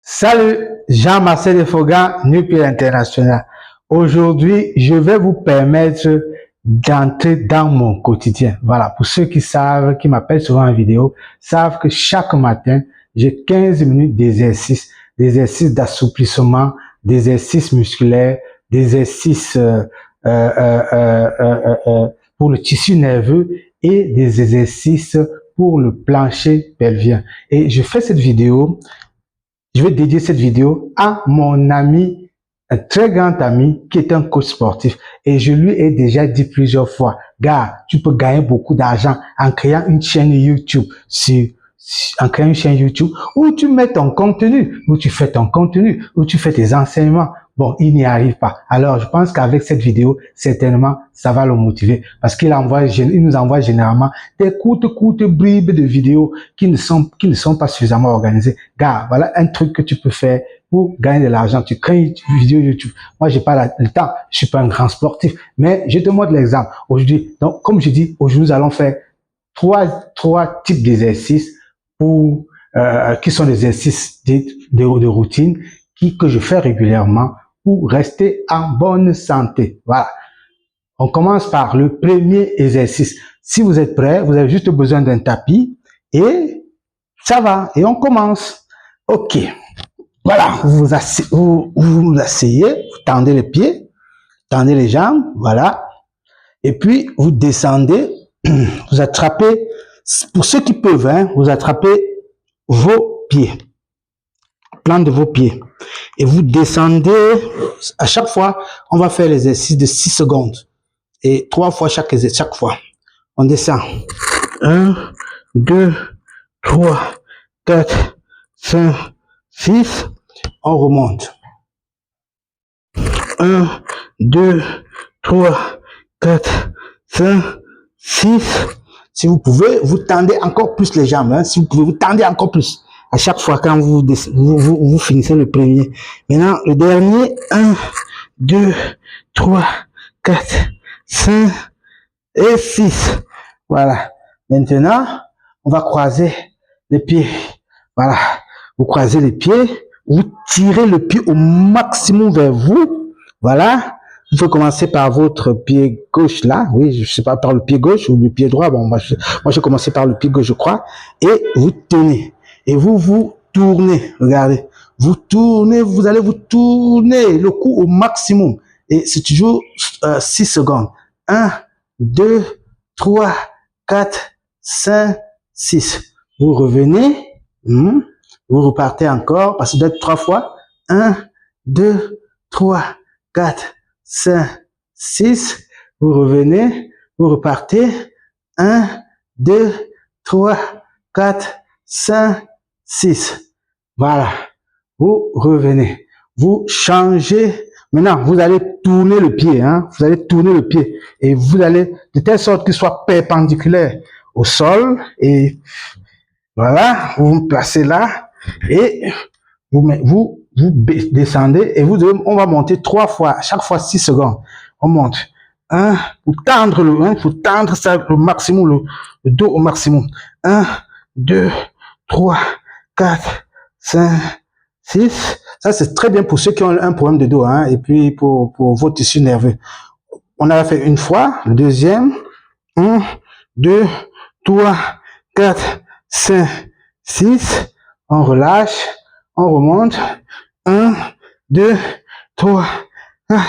Salut, Jean-Marcel Defoga, NuPil International. Aujourd'hui, je vais vous permettre d'entrer dans mon quotidien. Voilà, pour ceux qui savent, qui m'appellent souvent en vidéo, savent que chaque matin, j'ai 15 minutes d'exercice, d'exercices d'assouplissement, d'exercices musculaires, d'exercices pour le tissu nerveux et des exercices pour le plancher pelvien. Et je fais cette vidéo. Je vais dédier cette vidéo à mon ami, un très grand ami qui est un coach sportif. Et je lui ai déjà dit plusieurs fois, gars, tu peux gagner beaucoup d'argent en créant une chaîne YouTube, en créant une chaîne YouTube où tu mets ton contenu, où tu fais ton contenu, où tu fais tes enseignements. Bon, il n'y arrive pas. Alors, je pense qu'avec cette vidéo, certainement, ça va le motiver parce il nous envoie généralement des courtes bribes de vidéos qui ne sont pas suffisamment organisées. Gars, voilà un truc que tu peux faire pour gagner de l'argent. Tu crées une vidéo YouTube. Moi, j'ai pas le temps. Je suis pas un grand sportif, mais je te montre l'exemple. Aujourd'hui, donc, comme je dis, aujourd'hui, nous allons faire trois types d'exercices qui sont des exercices de routine que je fais régulièrement pour rester en bonne santé. Voilà. On commence par le premier exercice. Si vous êtes prêts, vous avez juste besoin d'un tapis et ça va. Et on commence. OK. Voilà. Vous vous asseyez, vous tendez les pieds, tendez les jambes. Voilà. Et puis, vous descendez, vous attrapez, pour ceux qui peuvent, hein, vous attrapez vos pieds, plante de vos pieds. Et vous descendez, à chaque fois, on va faire l'exercice de 6 secondes. Et 3 fois chaque fois. On descend. 1, 2, 3, 4, 5, 6. On remonte. 1, 2, 3, 4, 5, 6. Si vous pouvez, vous tendez encore plus les jambes. Hein. Si vous pouvez, vous tendez encore plus. À chaque fois quand vous finissez le premier. Maintenant, le dernier, 1, 2, 3, 4, 5 et 6. Voilà. Maintenant, on va croiser les pieds. Voilà. Vous croisez les pieds, vous tirez le pied au maximum vers vous. Voilà. Vous pouvez commencer par votre pied gauche là. Oui, je sais pas, par le pied gauche ou le pied droit. Bon, moi, j'ai commencé par le pied gauche, je crois. Et vous tenez. Et vous tournez, regardez. Vous tournez, vous allez vous tourner le cou au maximum. Et c'est toujours 6 secondes. 1, 2, 3, 4, 5, 6. Vous revenez. Vous repartez encore, parce que d'être 3 fois. 1, 2, 3, 4, 5, 6. Vous revenez. Vous repartez. 1, 2, 3, 4, 5, 6. Voilà. Vous revenez. Vous changez. Maintenant, vous allez tourner le pied. Hein? Vous allez tourner le pied. Et vous allez, de telle sorte qu'il soit perpendiculaire au sol. Et voilà. Vous vous placez là. Et vous descendez. Et on va monter 3 fois. Chaque fois 6 secondes. On monte. 1, pour tendre ça au maximum, le dos au maximum. 1, 2, 3, 4, 5, 6. Ça, c'est très bien pour ceux qui ont un problème de dos, hein, et puis pour vos tissus nerveux. On a fait une fois, le deuxième. 1, 2, 3, 4, 5, 6. On relâche, on remonte. 1, 2, 3, 4,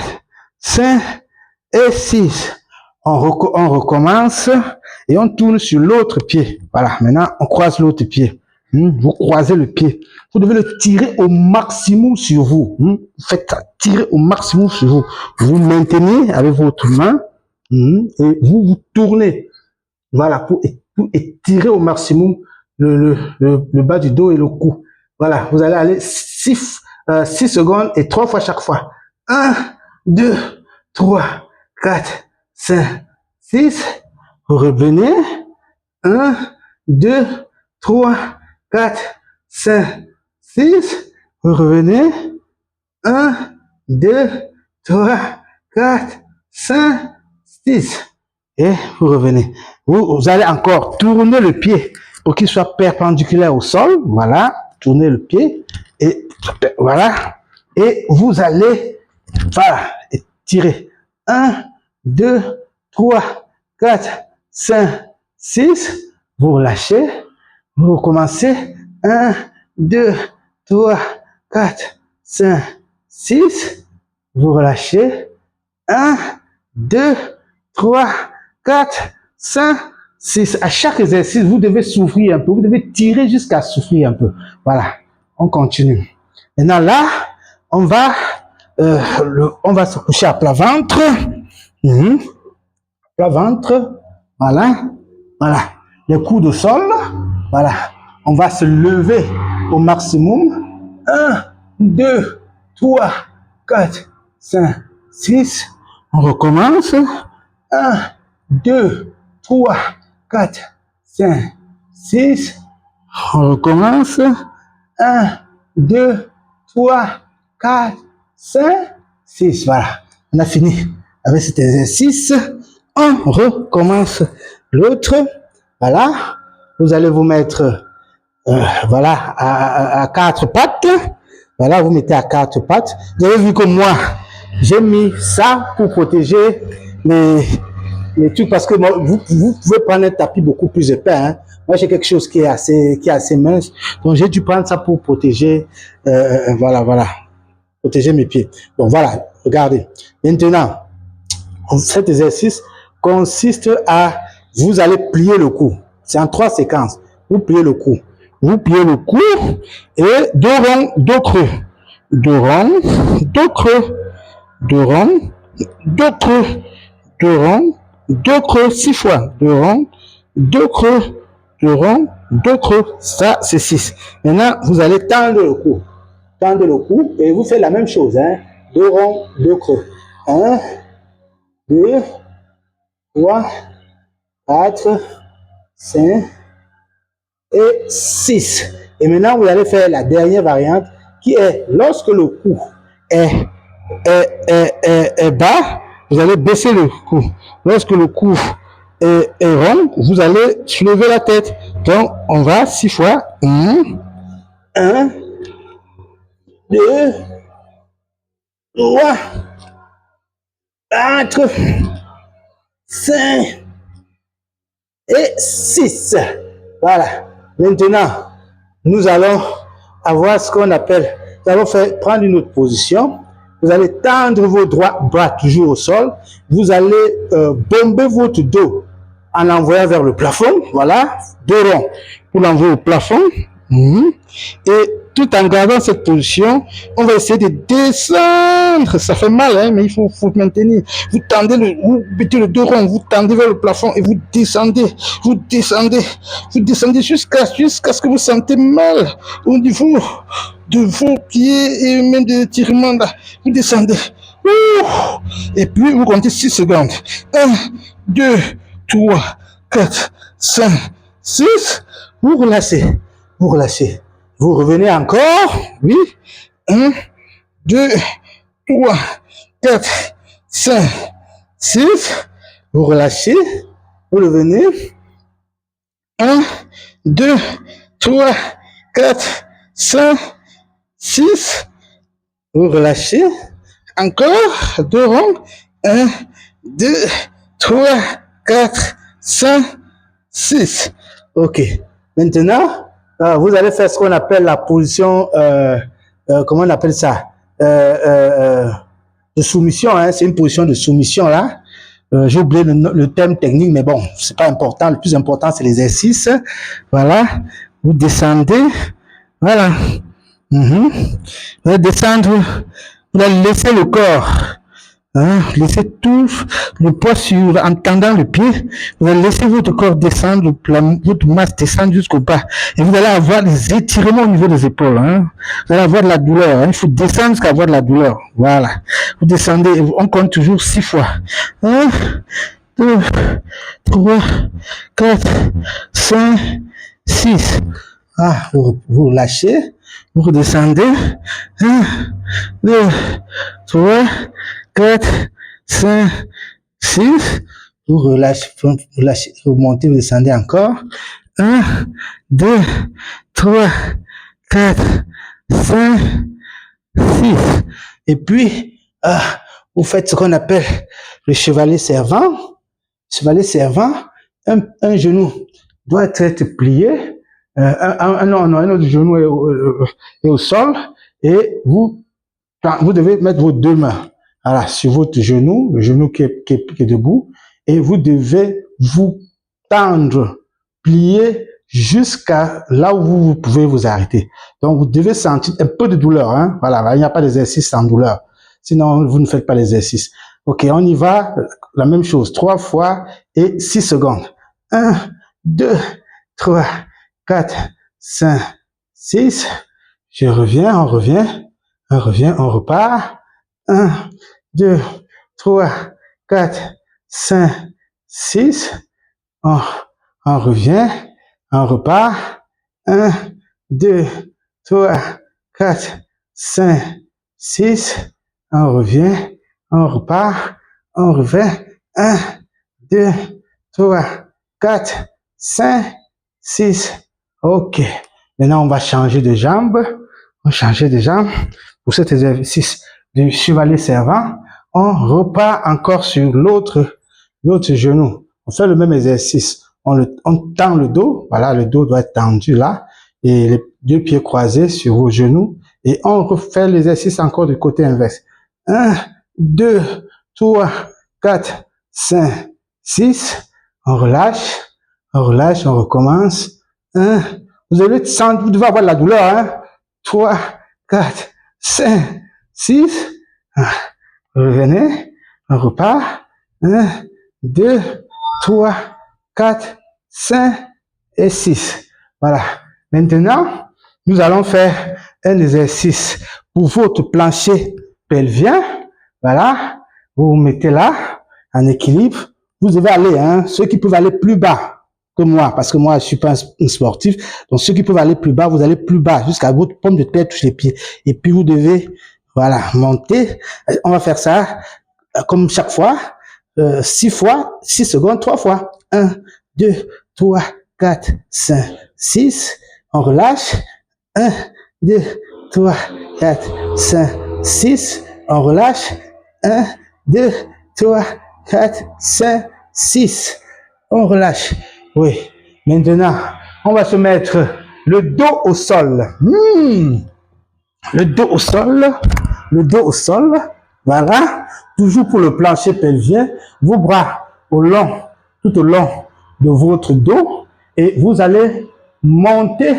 5 et 6. On recommence et on tourne sur l'autre pied. Voilà, maintenant, on croise l'autre pied. Vous croisez le pied. Vous devez le tirer au maximum sur vous. Vous faites ça, tirer au maximum sur vous. Vous maintenez avec votre main et vous tournez. Voilà, pour étirer au maximum le bas du dos et le cou. Voilà, vous allez aller 6 secondes et 3 fois chaque fois. 1, 2, 3, 4, 5, 6. Vous revenez. 1, 2, 3, 4, 5, 6. Vous revenez. 1, 2, 3, 4, 5, 6. Et vous revenez. Vous allez encore tourner le pied pour qu'il soit perpendiculaire au sol. Voilà. Tournez le pied. Et voilà. Et vous allez, voilà, tirer. 1, 2, 3, 4, 5, 6. Vous relâchez. Vous recommencez. 1, 2, 3, 4, 5, 6. Vous relâchez. 1, 2, 3, 4, 5, 6. À chaque exercice, vous devez souffrir un peu. Vous devez tirer jusqu'à souffrir un peu. Voilà. On continue. Maintenant, là, on va se coucher à plat ventre. Plat ventre. Voilà. Voilà. Les coudes au sol. Voilà. On va se lever au maximum. 1, 2, 3, 4, 5, 6. On recommence. 1, 2, 3, 4, 5, 6. On recommence. 1, 2, 3, 4, 5, 6. Voilà. On a fini avec cet exercice. On recommence l'autre. Voilà. Vous allez vous mettre voilà, à quatre pattes. Voilà, vous mettez à quatre pattes. Vous avez vu que moi, j'ai mis ça pour protéger les trucs parce que moi, vous pouvez prendre un tapis beaucoup plus épais. Hein. Moi, j'ai quelque chose qui est assez mince. Donc, j'ai dû prendre ça pour protéger, voilà, protéger mes pieds. Donc, voilà, regardez. Maintenant, cet exercice consiste à, vous allez plier le cou. C'est en 3 séquences. Vous pliez le cou. Vous pliez le cou et dos rond, dos creux. Dos rond, dos creux. Dos rond, dos creux. Dos rond, dos creux 6 fois. Dos rond, dos creux. Dos rond, dos creux. Ça, c'est 6. Maintenant, vous allez tendre le cou. Tendre le cou et vous faites la même chose. Hein. Dos rond, dos creux. 1, 2, 3, 4, 5 et 6. Et maintenant, vous allez faire la dernière variante qui est lorsque le cou est bas, vous allez baisser le cou. Lorsque le cou est rond, vous allez soulever la tête. Donc, on va 6 fois. 1, 2, 3, 4, 5 et 6. Voilà. Maintenant, nous allons avoir ce qu'on appelle, nous allons prendre une autre position. Vous allez tendre vos bras toujours au sol. Vous allez bomber votre dos en l'envoyant vers le plafond. Voilà. Dos rond pour l'envoyer au plafond. Et tout en gardant cette position, on va essayer de descendre. Ça fait mal, hein, mais il faut maintenir. Vous tendez vous mettez le dos rond, vous tendez vers le plafond et vous descendez jusqu'à ce que vous sentez mal au niveau de vos pieds et même de l'étirement là. Vous descendez. Et puis vous comptez 6 secondes. 1, 2, 3, 4, 5, 6. Vous relâchez. Vous relâchez. Vous revenez encore. Oui. 1, 2, 3, 4, 5, 6. Vous relâchez. Vous revenez. 1, 2, 3, 4, 5, 6. Vous relâchez. Encore. Deux ronds. 1, 2, 3, 4, 5, 6. OK. Maintenant, vous allez faire ce qu'on appelle la position, comment on appelle ça, de soumission. Hein, c'est une position de soumission là. J'ai oublié le terme technique, mais bon, c'est pas important. Le plus important, c'est l'exercice. Voilà. Vous descendez. Voilà. Vous allez descendre. Vous allez laisser le corps. Hein, laissez tout le poids en tendant le pied. Vous allez laisser votre corps descendre, votre masse descendre jusqu'au bas. Et vous allez avoir des étirements au niveau des épaules. Hein. Vous allez avoir de la douleur. Hein. Il faut descendre jusqu'à avoir de la douleur. Voilà. Vous descendez, on compte toujours 6 fois. 1, 2, 3, 4, 5, 6. Ah, vous lâchez. Vous redescendez. 1, 2, 3, 4, 5, 6. Vous relâchez, vous montez, vous descendez encore. 1, 2, 3, 4, 5, 6. Et puis, vous faites ce qu'on appelle le chevalier servant. Chevalier servant, un genou doit être plié, un autre genou est au sol, et vous devez mettre vos deux mains voilà, sur votre genou, le genou qui est debout, et vous devez vous tendre, plier jusqu'à là où vous pouvez vous arrêter. Donc, vous devez sentir un peu de douleur. Hein? Voilà, il n'y a pas d'exercice sans douleur. Sinon, vous ne faites pas l'exercice. Ok, on y va. La même chose. 3 fois et 6 secondes. 1, 2, 3, 4, 5, 6. Je reviens, on revient. On revient, on repart. 1, 2, 3, 4, 5, 6. On revient, on repart. 1, 2, 3, 4, 5, 6. On revient, on repart. On revient. 1, 2, 3, 4, 5, 6. Ok. Maintenant, on va changer de jambe. On va changer de jambe. Pour cet exercice du chevalier servant, on repart encore sur l'autre genou. On fait le même exercice. On tend le dos. Voilà, le dos doit être tendu là. Et les deux pieds croisés sur vos genoux. Et on refait l'exercice encore du côté inverse. 1, 2, 3, 4, 5, 6. On relâche. On relâche, on recommence. 1. Vous devez avoir de la douleur. Hein? 3, 4, 5, 6. Revenez. On repart. 1, 2, 3, 4, 5 et 6. Voilà. Maintenant, nous allons faire un exercice pour votre plancher pelvien. Voilà. Vous vous mettez là, en équilibre. Vous devez aller, hein, ceux qui peuvent aller plus bas que moi, parce que moi, je suis pas un sportif. Donc, ceux qui peuvent aller plus bas, vous allez plus bas, jusqu'à votre paume de terre touche les pieds. Et puis, vous devez, voilà, monter. On va faire ça, comme chaque fois. 6 fois, 6 secondes, 3 fois. 1, 2, 3, 4, 5, 6. On relâche. 1, 2, 3, 4, 5, 6. On relâche. 1, 2, 3, 4, 5, 6. On relâche. Oui. Maintenant, on va se mettre le dos au sol. Le dos au sol. Le dos au sol. Voilà. Toujours pour le plancher pelvien. Vos bras tout au long de votre dos. Et vous allez monter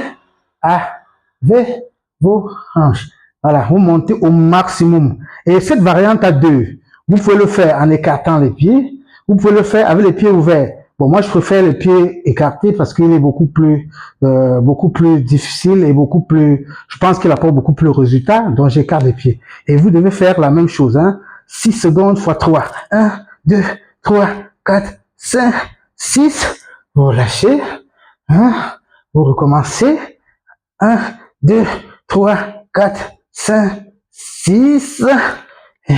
avec vos hanches. Voilà. Vous montez au maximum. Et cette variante à deux, vous pouvez le faire en écartant les pieds. Vous pouvez le faire avec les pieds ouverts. Bon, moi, je préfère les pieds écartés parce qu'il est beaucoup plus difficile et je pense qu'il apporte beaucoup plus de résultats. Donc, j'écarte les pieds. Et vous devez faire la même chose, hein. 6 secondes fois 3. 1, 2, 3, 4, 5, 6. Vous relâchez. Vous recommencez. 1, 2, 3, 4, 5, 6. Et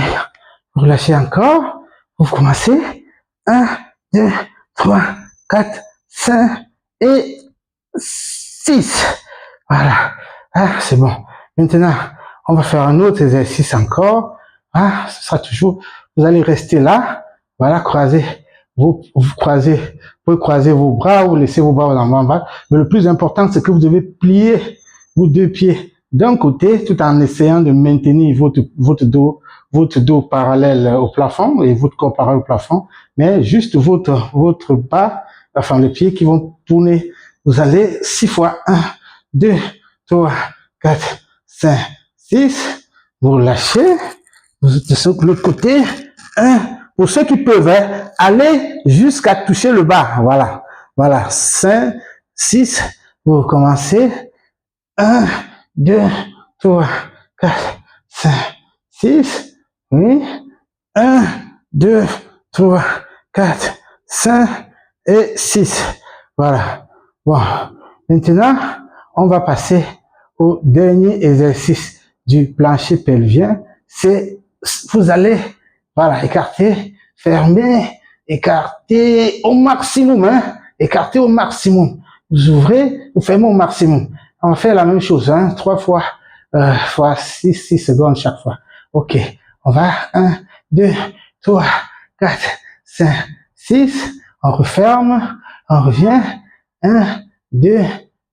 vous relâchez encore. Vous commencez. 1, 2, 3, 4, 5 et 6. Voilà. C'est bon. Maintenant, on va faire un autre exercice encore. Ce sera toujours, vous allez rester là. Voilà, vous pouvez croiser vos bras ou laisser vos bras en bas. Mais le plus important, c'est que vous devez plier vos deux pieds d'un côté tout en essayant de maintenir votre dos parallèle au plafond et votre corps parallèle au plafond, mais juste votre bas, enfin les pieds qui vont tourner. Vous allez 6 fois. 1, 2, 3, 4, 5, 6. Vous relâchez. De l'autre côté. 1. Pour ceux qui peuvent, aller jusqu'à toucher le bas. Voilà. Voilà. 5, 6. Vous recommencez. 1, 2, 3, 4, 5, 6. Oui. 1, 2, 3, 4, 5 et 6. Voilà. Bon. Maintenant, on va passer au dernier exercice du plancher pelvien. C'est, vous allez, voilà, écarter, fermer, écarter au maximum, hein. Écarter au maximum. Vous ouvrez, vous fermez au maximum. On va faire la même chose, hein, 3 fois. fois 6 secondes chaque fois. Ok, on va 1, 2, 3, 4, 5, 6. On referme, on revient. 1, 2,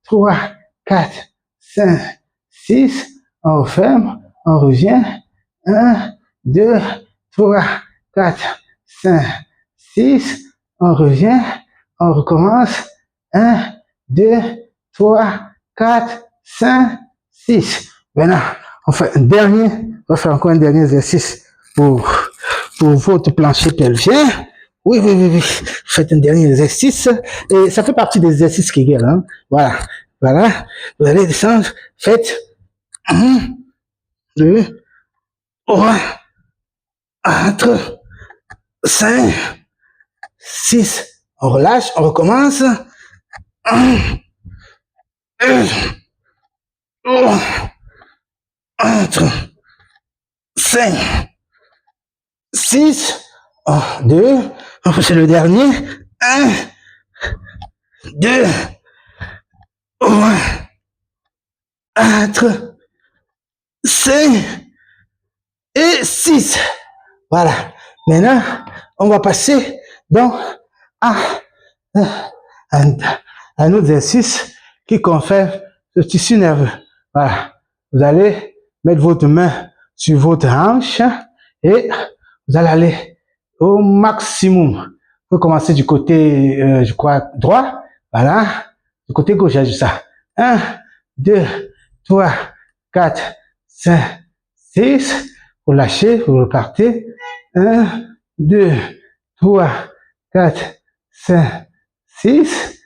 3, 4, 5, 6. On referme, on revient. 1, 2, 3, 4, 5, 6. On revient, on recommence. 1, 2, 3, 4, 5, 6. Maintenant, on fait un dernier, on va faire encore un dernier exercice pour votre plancher pelvien. Oui, oui, oui, oui. Faites un dernier exercice. Et ça fait partie des exercices Kegel, hein. Voilà. Voilà. Vous allez descendre. Faites 1, 2, 3, 4, 5, 6. On relâche, on recommence. 1, 2, 3, 4, 5, 6. 2. C'est le dernier. 1, 2, 3, 4, 5 et 6. Voilà. Maintenant, on va passer donc à un autre exercice qui confère le tissu nerveux. Voilà. Vous allez mettre votre main sur votre hanche et vous allez aller au maximum. Vous commencez du côté, je crois, droit. Voilà. Du côté gauche, j'ai ça. 1, 2, 3, 4, 5, 6. Vous lâchez, vous repartez. 1, 2, 3, 4, 5, 6.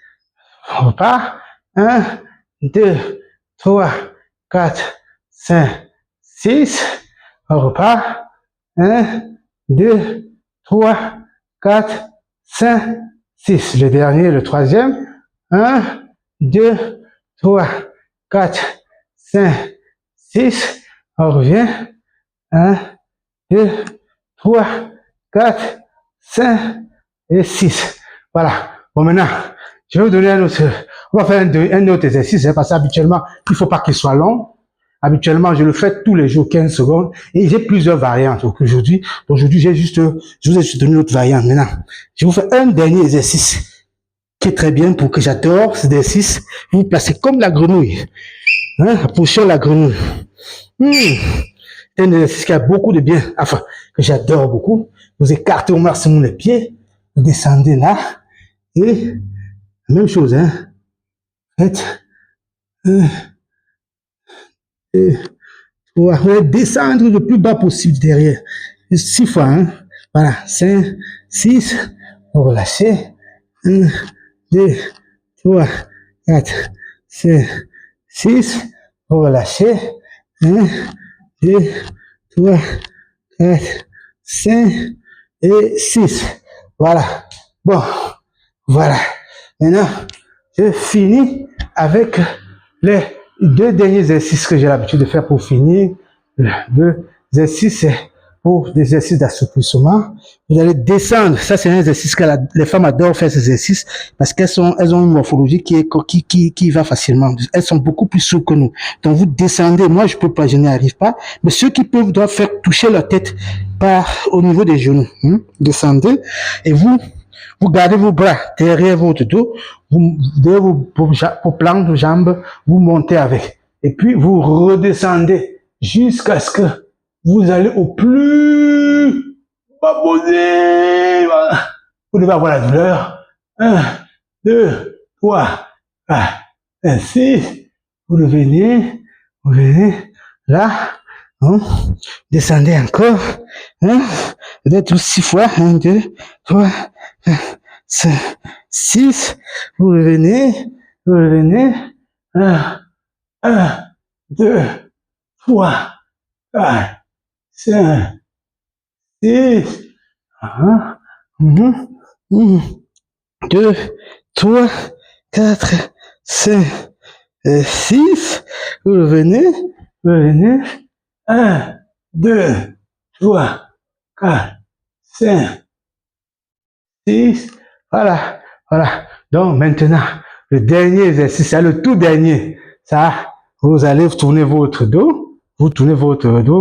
On repart. 1, 2, 3, 4, 5, 6. On repart. 1, 2, 3, 4, 5, 6. Le dernier, le troisième. 1, 2, 3, 4, 5, 6. On revient. 1, 2, 3, 4, 5 et 6. Voilà. Bon, maintenant, je vais vous donner un autre. On va faire un autre exercice, hein, parce qu'habituellement, il ne faut pas qu'il soit long. Habituellement, je le fais tous les jours, 15 secondes, et j'ai plusieurs variantes. Donc aujourd'hui, je vous ai juste donné une autre variante. Maintenant, je vous fais un dernier exercice qui est très bien pour que j'adore cet exercice. Vous vous placez comme la grenouille, hein, la position de la grenouille. C'est un exercice qui a beaucoup de bien, enfin, que j'adore beaucoup. Vous écartez au maximum les pieds, vous descendez là, et même chose, hein. Faites 1, 2, 3, vous allez descendre le plus bas possible derrière. 6 fois, hein. Voilà, 5, 6, vous relâchez. 1, 2, 3, 4, 5, 6, vous relâchez. 1, 2, 3, 4, 5 et 6. Voilà. Bon, voilà. Maintenant, je finis avec les 2 derniers exercices que j'ai l'habitude de faire pour finir. Les 2 exercices, c'est pour des exercices d'assouplissement. Vous allez descendre. Ça, c'est un exercice que les femmes adorent faire, ces exercices, parce elles ont une morphologie qui va facilement. Elles sont beaucoup plus souples que nous. Donc, vous descendez. Moi, je peux pas, je n'y arrive pas. Mais ceux qui peuvent doivent faire toucher leur tête au niveau des genoux. Descendez. Et vous gardez vos bras derrière votre dos, derrière vos plans de jambes, vous montez avec. Et puis, vous redescendez jusqu'à ce que vous allez au plus bas posé. Voilà. Vous devez avoir la douleur. 1, 2, 3, 4, 5, 6. Vous revenez là. Descendez encore. Peut-être 6 fois. 1, 2, 3, 4, 5, 6. Vous revenez. 1, 2, 3, 4, 5, 6. 2, 3, 4, 5, 6. Vous revenez. 1, 2, 3, 4, 5, 6. Voilà. Donc maintenant, le dernier exercice, c'est le tout dernier. Ça, Vous allez tourner votre dos, vous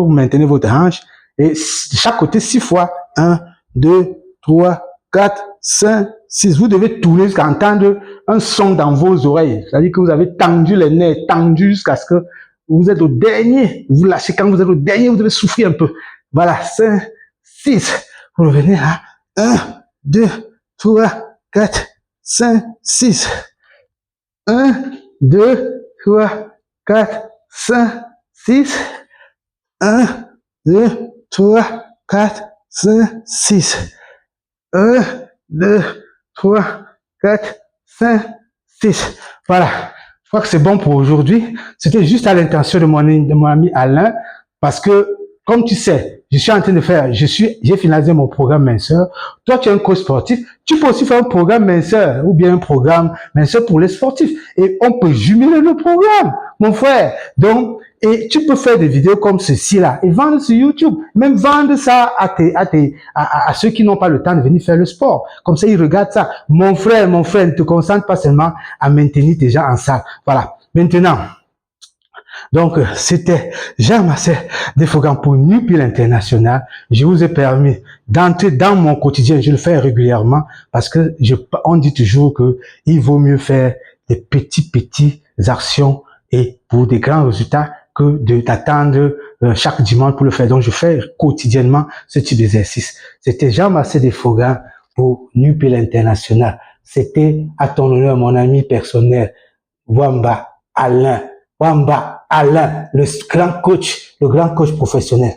maintenez votre hanche et de chaque côté 6 fois. 1, 2, 3, 4, 5, 6. Vous devez tourner jusqu'à entendre un son dans vos oreilles. C'est-à-dire que vous avez tendu les nerfs, tendu jusqu'à ce que vous êtes au dernier. Vous lâchez quand vous êtes au dernier, vous devez souffrir un peu. Voilà, 5, 6. Vous revenez à 1, 2, 3, 4, 5, 6. 1, 2, 3, 4, 5, 6. 1, 2, 3, 4, 5, 6. 1, 2, 3, 4, 5, 6. Voilà. Je crois que c'est bon pour aujourd'hui. C'était juste à l'intention de mon ami Alain, parce que, comme tu sais, j'ai finalisé mon programme minceur. Toi, tu es un coach sportif. Tu peux aussi faire un programme minceur ou bien un programme minceur pour les sportifs. Et on peut jumeler le programme, mon frère. Donc, et tu peux faire des vidéos comme ceci-là et vendre sur YouTube. Même vendre ça à ceux qui n'ont pas le temps de venir faire le sport. Comme ça, ils regardent ça. Mon frère, ne te concentre pas seulement à maintenir tes gens en salle. Voilà. Maintenant, donc, c'était Jean-Marcel Desfogan pour Nupil International. Je vous ai permis d'entrer dans mon quotidien. Je le fais régulièrement parce que on dit toujours que il vaut mieux faire des petites actions et pour des grands résultats que d'attendre chaque dimanche pour le faire. Donc, je fais quotidiennement ce type d'exercice. C'était Jean-Marcel Desfogan pour Nupil International. C'était à ton honneur, mon ami personnel, Wamba Alain. Wamba Alain, le grand coach professionnel.